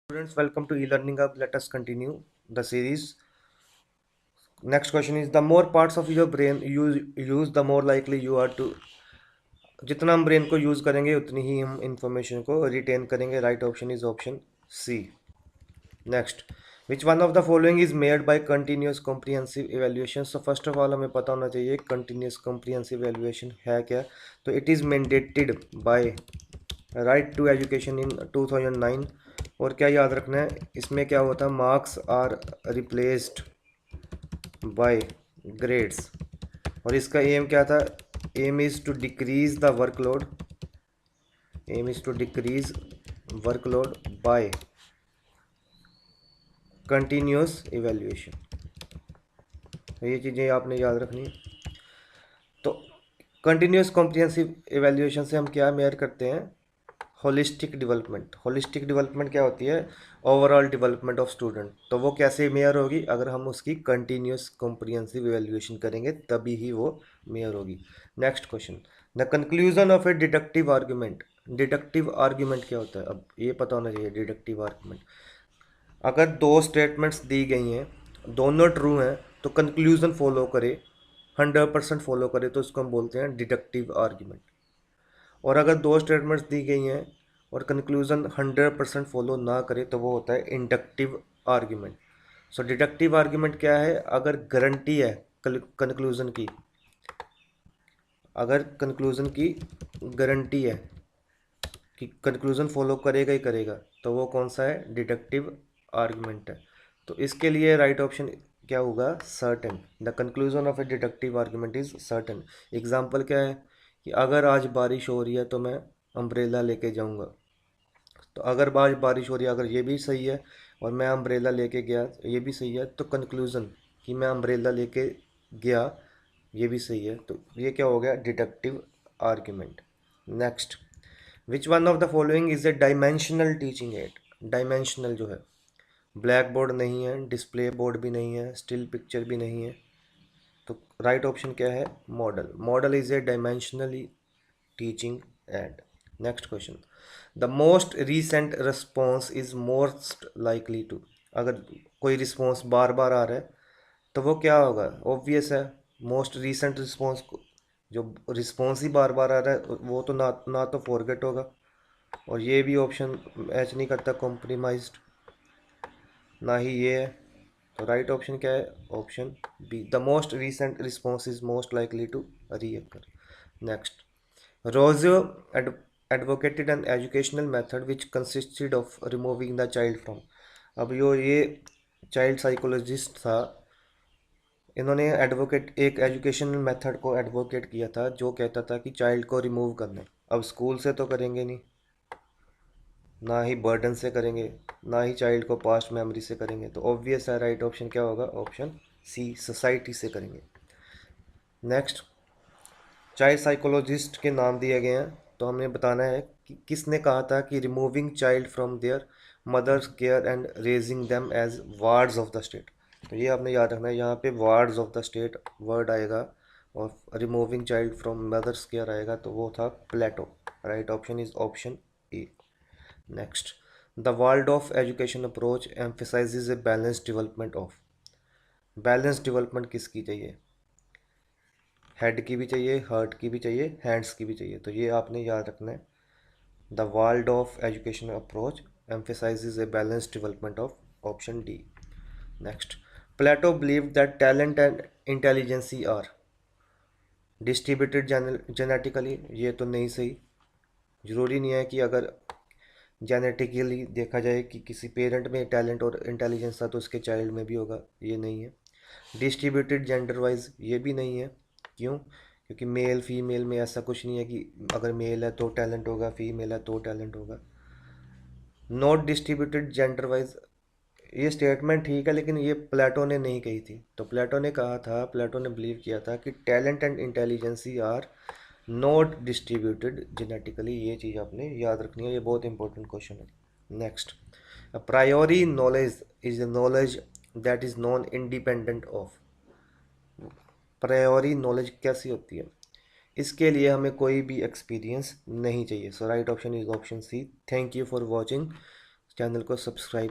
Students, welcome to e-learning hub. Let us continue the series. Next question is, the more parts of your brain you use, the more likely you are to, जितना हम brain को use करेंगे उतनी ही हम information को retain करेंगे. Right option is option C. Next, which one of the following is made by continuous comprehensive evaluation. So first of all हमें पता होना चाहिए कंटिन्यूस कॉम्प्रिहेंसिव इवेल्युएशन है क्या. तो it is mandated by right to education in 2009. और क्या याद रखना है, इसमें क्या होता है, marks are replaced by grades. और इसका एम क्या था, aim is to decrease the workload, aim is to decrease workload by continuous evaluation. तो ये चीज़ें आपने याद रखनी है. तो कंटिन्यूस कॉम्प्रिहेंसिव इवेल्युएशन से हम क्या मेयर करते हैं, होलिस्टिक डेवलपमेंट. होलिस्टिक डेवलपमेंट क्या होती है, ओवरऑल डेवलपमेंट ऑफ स्टूडेंट. तो वो कैसे मेयर होगी, अगर हम उसकी कंटिन्यूस कॉम्प्रिहेंसिव इवैल्यूएशन करेंगे तभी ही वो मेयर होगी. Next question, the conclusion of A deductive argument. Deductive argument क्या होता है, अब ये पता होना चाहिए. डिडक्टिव आर्ग्यूमेंट, अगर दो स्टेटमेंट्स दी गई हैं, दोनों ट्रू हैं, तो कंक्लूजन फॉलो करे, 100% फॉलो करे, तो उसको हम बोलते हैं डिडक्टिव आर्ग्यूमेंट. और अगर दो स्टेटमेंट्स दी गई हैं और कंक्लूजन 100% फॉलो ना करे तो वो होता है इंडक्टिव आर्ग्यूमेंट. सो डिडक्टिव आर्ग्यूमेंट क्या है, अगर गारंटी है कंक्लूजन की, अगर कंक्लूजन की गारंटी है कि कंक्लूजन फॉलो करेगा ही करेगा, तो वो कौन सा है, डिडक्टिव आर्ग्यूमेंट है. तो इसके लिए राइट ऑप्शन क्या होगा, certain. The conclusion of A deductive argument is certain. Example क्या है कि अगर आज बारिश हो रही है तो मैं अम्ब्रेला लेके जाऊंगा. तो अगर आज बारिश हो रही है, अगर ये भी सही है और मैं अम्ब्रेला लेके गया, ये भी सही है, तो कंक्लूजन कि मैं अम्ब्रेला लेके गया ये भी सही है. तो ये क्या हो गया, deductive argument. Next, which one of the following is a dimensional teaching add. Dimensional जो है, ब्लैक बोर्ड नहीं है, डिस्प्ले बोर्ड भी नहीं है, स्टिल पिक्चर भी नहीं है. तो राइट ऑप्शन क्या है, model. Model is a dimensionally teaching aid. Next question, the most recent response is most likely to. अगर कोई रिस्पॉन्स बार बार आ रहा है तो वो क्या होगा, ऑब्वियस है, मोस्ट रीसेंट रिस्पॉन्स. जो रिस्पॉन्स ही बार बार आ रहा है वो तो ना तो फॉरगेट होगा, और ये भी ऑप्शन मैच नहीं करता, कॉम्प्रोमाइज्ड, ना ही ये है. तो राइट ऑप्शन क्या है, option B. The most recent response is most likely to recur. Next, Rousseau advocated an educational method which consisted of removing the child from. अब ये चाइल्ड साइकोलॉजिस्ट था, इन्होंने एडवोकेट एक एजुकेशनल मेथड को advocate किया था जो कहता था कि चाइल्ड को रिमूव करना है. अब स्कूल से तो करेंगे नहीं, ना ही बर्डन से करेंगे, ना ही चाइल्ड को पास्ट मेमोरी से करेंगे. तो ऑब्वियस है, राइट ऑप्शन क्या होगा, ऑप्शन सी, सोसाइटी से करेंगे. नेक्स्ट, चाइल्ड साइकोलॉजिस्ट के नाम दिए गए हैं, तो हमें बताना है कि किसने कहा था कि removing child from their mother's care and raising them as wards of the state. तो ये आपने याद रखना है, यहाँ पे wards of the state word आएगा और removing child from mother's care आएगा, तो वो था Plato. Right option is option A. Next, the world of education approach emphasises a balance development of. Balance development किसकी चाहिए, हेड की भी चाहिए, हार्ट की भी चाहिए, हैंड्स की भी चाहिए. तो ये आपने याद रखना है, the world of education approach emphasises a balance development of, option D. Next, Plato believe that talent and intelligency are distributed genetically. ये तो नहीं सही. ज़रूरी नहीं है कि अगर जेनेटिकली देखा जाए कि किसी पेरेंट में टैलेंट और इंटेलिजेंस था तो उसके चाइल्ड में भी होगा, ये नहीं है. डिस्ट्रीब्यूटेड जेंडर वाइज, ये भी नहीं है. क्यों, क्योंकि मेल फीमेल में ऐसा कुछ नहीं है कि अगर मेल है तो टैलेंट होगा, फीमेल है तो टैलेंट होगा. नॉट डिस्ट्रीब्यूटेड जेंडर वाइज, ये स्टेटमेंट ठीक है लेकिन ये प्लेटो ने नहीं कही थी. तो प्लेटो ने कहा था, प्लेटो ने बिलीव किया था कि talent and intelligency are not distributed genetically. ये चीज़ आपने याद रखनी है, ये बहुत इंपॉर्टेंट क्वेश्चन है. Next, a priori knowledge is a knowledge that is non independent of. Priori knowledge कैसी होती है, इसके लिए हमें कोई भी एक्सपीरियंस नहीं चाहिए. So right option is option C. Thank you for watching. Channel को सब्सक्राइब